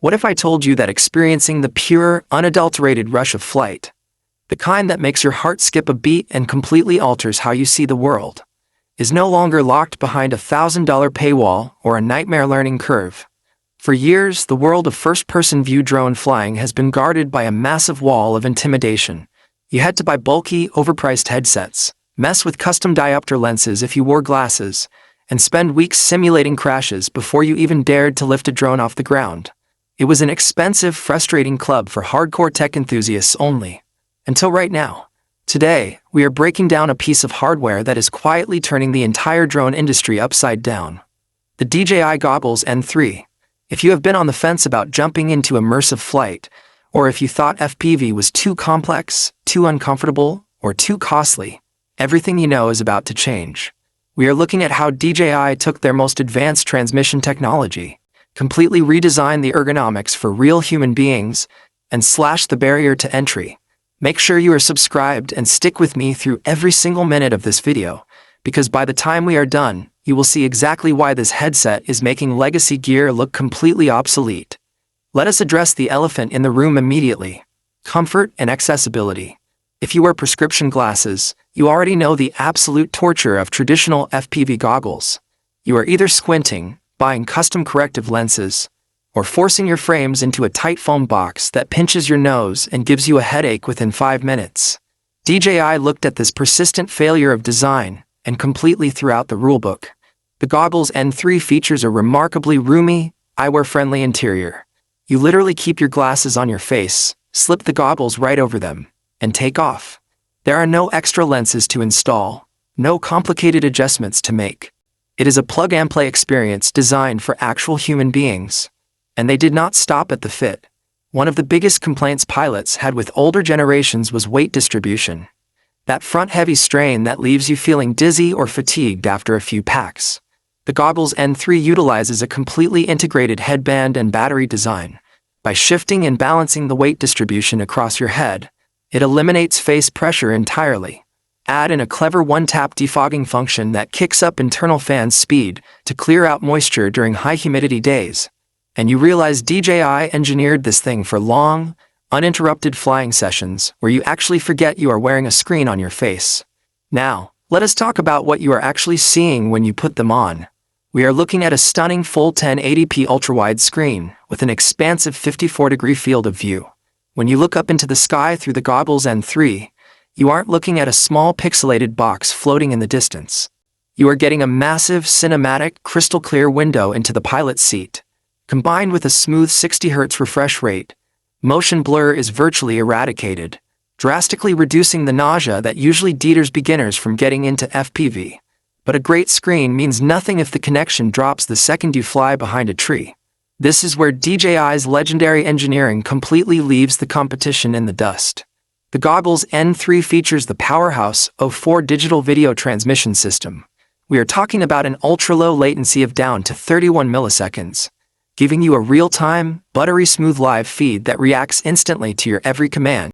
What if I told you that experiencing the pure, unadulterated rush of flight, the kind that makes your heart skip a beat and completely alters how you see the world, is no longer locked behind a $1,000 paywall or a nightmare learning curve? For years, the world of first-person view drone flying has been guarded by a massive wall of intimidation. You had to buy bulky, overpriced headsets, mess with custom diopter lenses if you wore glasses, and spend weeks simulating crashes before you even dared to lift a drone off the ground. It was an expensive, frustrating club for hardcore tech enthusiasts only. Until right now. Today, we are breaking down a piece of hardware that is quietly turning the entire drone industry upside down. The DJI Goggles N3. If you have been on the fence about jumping into immersive flight, or if you thought FPV was too complex, too uncomfortable, or too costly, everything you know is about to change. We are looking at how DJI took their most advanced transmission technology, completely redesigned the ergonomics for real human beings, and slashed the barrier to entry. Make sure you are subscribed and stick with me through every single minute of this video, because by the time we are done, you will see exactly why this headset is making legacy gear look completely obsolete. Let us address the elephant in the room immediately: comfort and accessibility. If you wear prescription glasses, you already know the absolute torture of traditional FPV goggles. You are either squinting, buying custom corrective lenses, or forcing your frames into a tight foam box that pinches your nose and gives you a headache within 5 minutes. DJI looked at this persistent failure of design and completely threw out the rulebook. The Goggles N3 features a remarkably roomy, eyewear-friendly interior. You literally keep your glasses on your face, slip the goggles right over them, and take off. There are no extra lenses to install, no complicated adjustments to make. It is a plug-and-play experience designed for actual human beings. And they did not stop at the fit. One of the biggest complaints pilots had with older generations was weight distribution. That front-heavy strain that leaves you feeling dizzy or fatigued after a few packs. The Goggles N3 utilizes a completely integrated headband and battery design. By shifting and balancing the weight distribution across your head, it eliminates face pressure entirely. Add in a clever one-tap defogging function that kicks up internal fan speed to clear out moisture during high-humidity days. And you realize DJI engineered this thing for long, uninterrupted flying sessions where you actually forget you are wearing a screen on your face. Now, let us talk about what you are actually seeing when you put them on. We are looking at a stunning full 1080p ultrawide screen with an expansive 54-degree field of view. When you look up into the sky through the Goggles N3, you aren't looking at a small pixelated box floating in the distance. You are getting a massive, cinematic, crystal-clear window into the pilot's seat. Combined with a smooth 60 Hz refresh rate, motion blur is virtually eradicated, drastically reducing the nausea that usually deters beginners from getting into FPV. But a great screen means nothing if the connection drops the second you fly behind a tree. This is where DJI's legendary engineering completely leaves the competition in the dust. The Goggles N3 features the powerhouse O4 digital video transmission system. We are talking about an ultra-low latency of down to 31 milliseconds, giving you a real-time, buttery smooth live feed that reacts instantly to your every command.